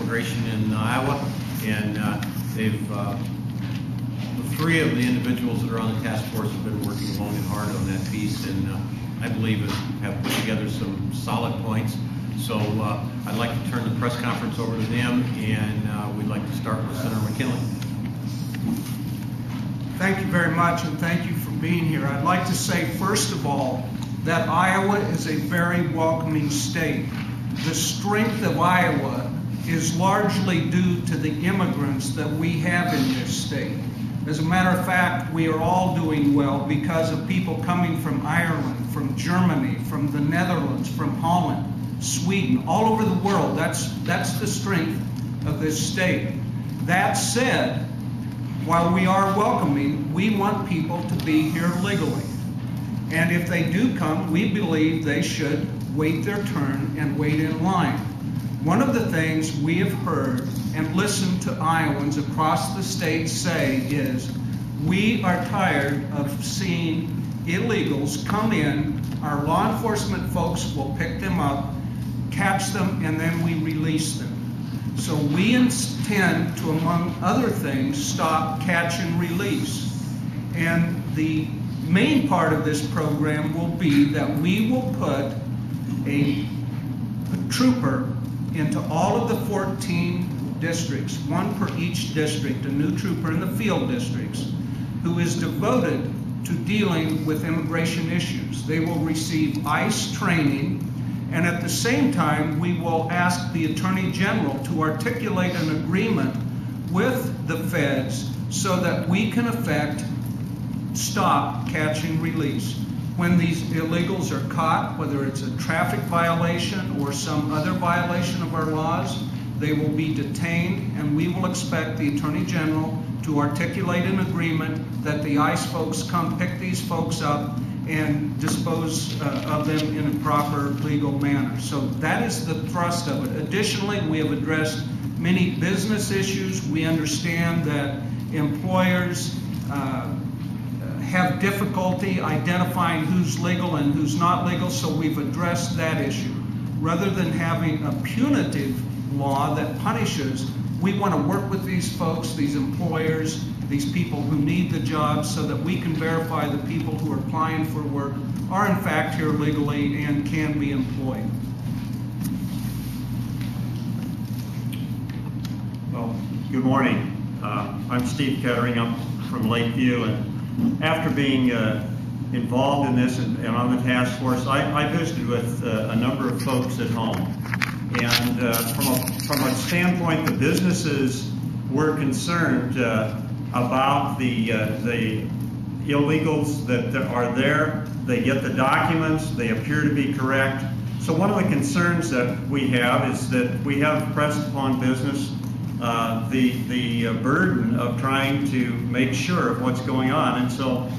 immigration in Iowa, and the three of the individuals that are on the task force have been working long and hard on that piece, and I believe have put together some solid points. So I'd like to turn the press conference over to them, and we'd like to start with Senator McKinley. Thank you very much, and thank you for being here. I'd like to say, first of all, that Iowa is a very welcoming state. The strength of Iowa is largely due to the immigrants that we have in this state. As a matter of fact, we are all doing well because of people coming from Ireland, from Germany, from the Netherlands, from Holland, Sweden, all over the world. That's the strength of this state. That said, while we are welcoming, we want people to be here legally. And if they do come, we believe they should wait their turn and wait in line. One of the things we have heard and listened to Iowans across the state say is, we are tired of seeing illegals come in, our law enforcement folks will pick them up, catch them, and then we release them. So we intend to, among other things, stop, catch, and release. And the main part of this program will be that we will put a trooper into all of the 14 districts, one per each district, a new trooper in the field districts, who is devoted to dealing with immigration issues. They will receive ICE training, and at the same time, we will ask the Attorney General to articulate an agreement with the feds so that we can effect stop, catch, and release. When these illegals are caught, whether it's a traffic violation or some other violation of our laws, they will be detained, and we will expect the Attorney General to articulate an agreement that the ICE folks come pick these folks up and dispose of them in a proper legal manner. So that is the thrust of it. Additionally, we have addressed many business issues. We understand that employers have difficulty identifying who's legal and who's not legal, so we've addressed that issue. Rather than having a punitive law that punishes, we want to work with these folks, these employers, these people who need the jobs, so that we can verify the people who are applying for work are in fact here legally and can be employed. Well, good morning. I'm Steve Kettering. I'm from Lakeview, and after being involved in this and on the task force, I visited with a number of folks at home. And from a standpoint, the businesses were concerned about the illegals that are there. They get the documents, they appear to be correct. So one of the concerns that we have is that we have pressed upon business the burden of trying to make sure of what's going on. And so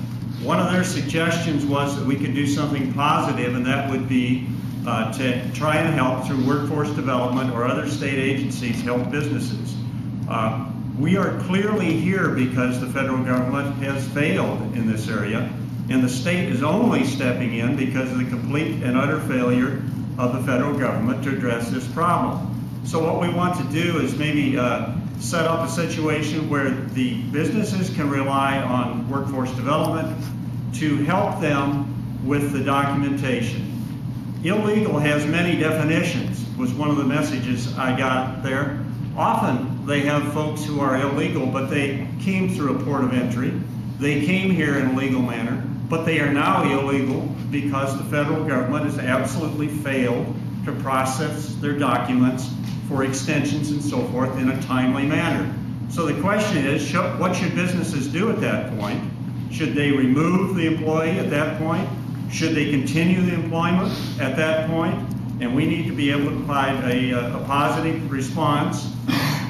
one of their suggestions was that we could do something positive, and that would be to try and help through workforce development or other state agencies help businesses. We are clearly here because the federal government has failed in this area, and the state is only stepping in because of the complete and utter failure of the federal government to address this problem. So what we want to do is maybe set up a situation where the businesses can rely on workforce development to help them with the documentation. Illegal has many definitions, was one of the messages I got there. Often they have folks who are illegal, but they came through a port of entry. They came here in a legal manner, but they are now illegal because the federal government has absolutely failed to process their documents for extensions and so forth in a timely manner. So the question is, what should businesses do at that point? Should they remove the employee at that point? Should they continue the employment at that point? And we need to be able to provide a positive response.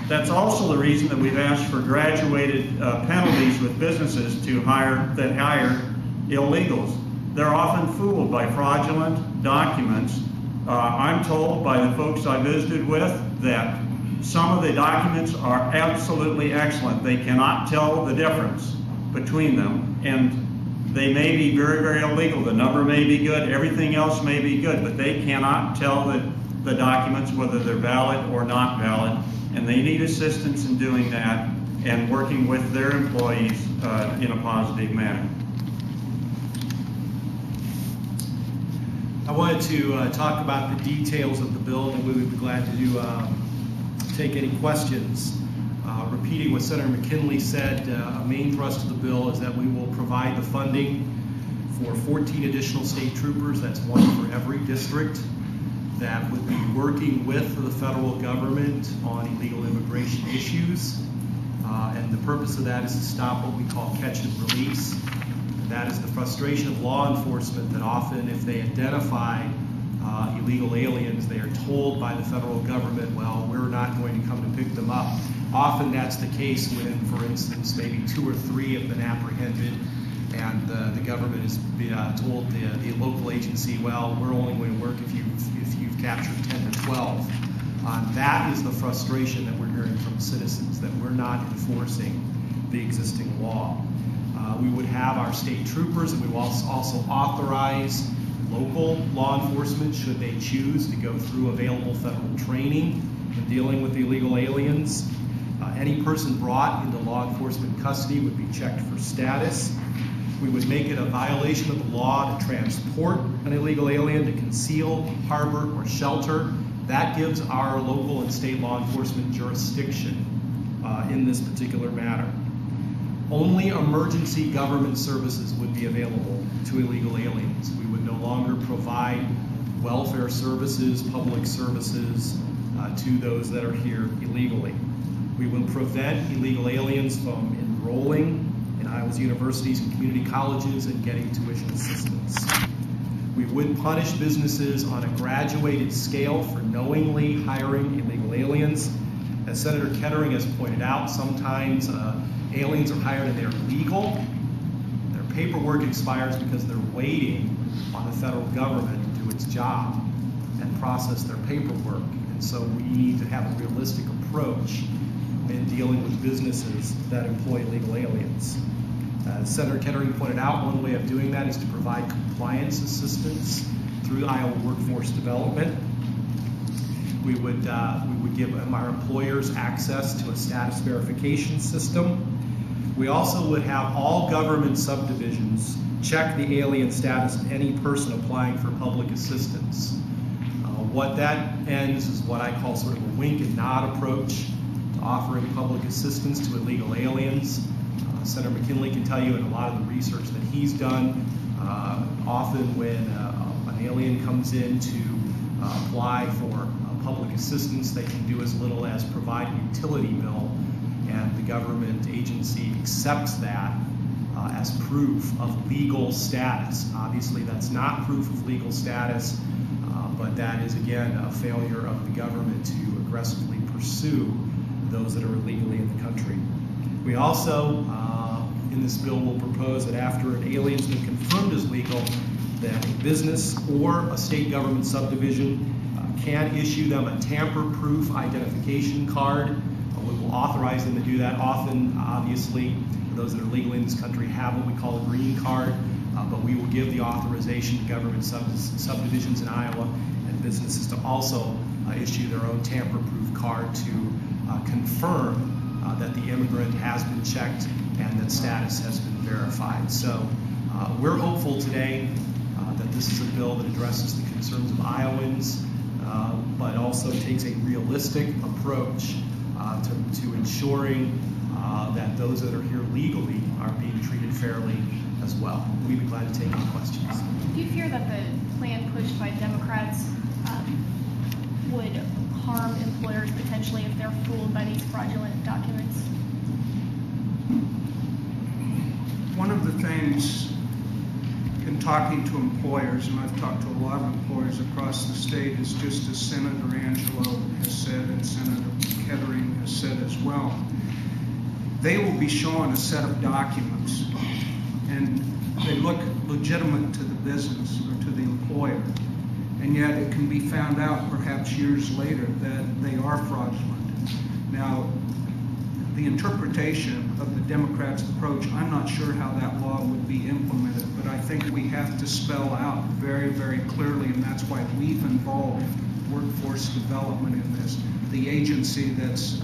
That's also the reason that we've asked for graduated penalties with businesses that hire illegals. They're often fooled by fraudulent documents. I'm told by the folks I visited with that some of the documents are absolutely excellent. They cannot tell the difference between them, and they may be very, very illegal. The number may be good, everything else may be good, but they cannot tell the documents whether they're valid or not valid. and they need assistance in doing that and working with their employees in a positive manner. I wanted to talk about the details of the bill, and we would be glad to take any questions. Repeating what Senator McKinley said, a main thrust of the bill is that we will provide the funding for 14 additional state troopers. That's one for every district that would be working with the federal government on illegal immigration issues. And the purpose of that is to stop what we call catch and release. And that is the frustration of law enforcement that often, if they identify illegal aliens, they are told by the federal government, well, we're not going to come to pick them up. Often that's the case when, for instance, maybe 2 or 3 have been apprehended, and the government has told the local agency, well, we're only going to work if you've captured 10 to 12. That is the frustration that we're hearing from citizens, that we're not enforcing the existing law. We would have our state troopers, and we will also authorize local law enforcement, should they choose, to go through available federal training in dealing with illegal aliens. Any person brought into law enforcement custody would be checked for status. We would make it a violation of the law to transport an illegal alien, to conceal, harbor, or shelter. That gives our local and state law enforcement jurisdiction in this particular matter. Only emergency government services would be available to illegal aliens. We would no longer provide welfare services, public services to those that are here illegally. We would prevent illegal aliens from enrolling in Iowa's universities and community colleges and getting tuition assistance. We would punish businesses on a graduated scale for knowingly hiring illegal aliens. As Senator Kettering has pointed out, sometimes aliens are hired and they're legal. Their paperwork expires because they're waiting on the federal government to do its job and process their paperwork. And so we need to have a realistic approach in dealing with businesses that employ illegal aliens. As Senator Kettering pointed out, one way of doing that is to provide compliance assistance through Iowa Workforce Development. We would give our employers access to a status verification system. We also would have all government subdivisions check the alien status of any person applying for public assistance. What that ends is what I call sort of a wink and nod approach to offering public assistance to illegal aliens. Senator McKinley can tell you in a lot of the research that he's done, often when an alien comes in to apply for public assistance, they can do as little as provide a utility bill, and the government agency accepts that as proof of legal status. Obviously, that's not proof of legal status, but that is, again, a failure of the government to aggressively pursue those that are illegally in the country. We also, in this bill, will propose that after an alien's been confirmed as legal, that a business or a state government subdivision can issue them a tamper-proof identification card. We will authorize them to do that. Often, obviously, those that are legally in this country have what we call a green card, but we will give the authorization to government subdivisions in Iowa and businesses to also issue their own tamper-proof card to confirm that the immigrant has been checked and that status has been verified. So we're hopeful today that this is a bill that addresses the concerns of Iowans, but also takes a realistic approach to ensuring that those that are here legally are being treated fairly as well. We'd be glad to take any questions. Do you fear that the plan pushed by Democrats would harm employers potentially if they're fooled by these fraudulent documents? One of the things in talking to employers, and I've talked to a lot of employers across the state, is just as Senator Angelo has said and Senator Kettering has said as well. They will be shown a set of documents, and they look legitimate to the business or to the employer, and yet it can be found out perhaps years later that they are fraudulent. Now, the interpretation of the Democrats' approach, I'm not sure how that law would be implemented, but I think we have to spell out very, very clearly, and that's why we've involved workforce development in this, the agency that's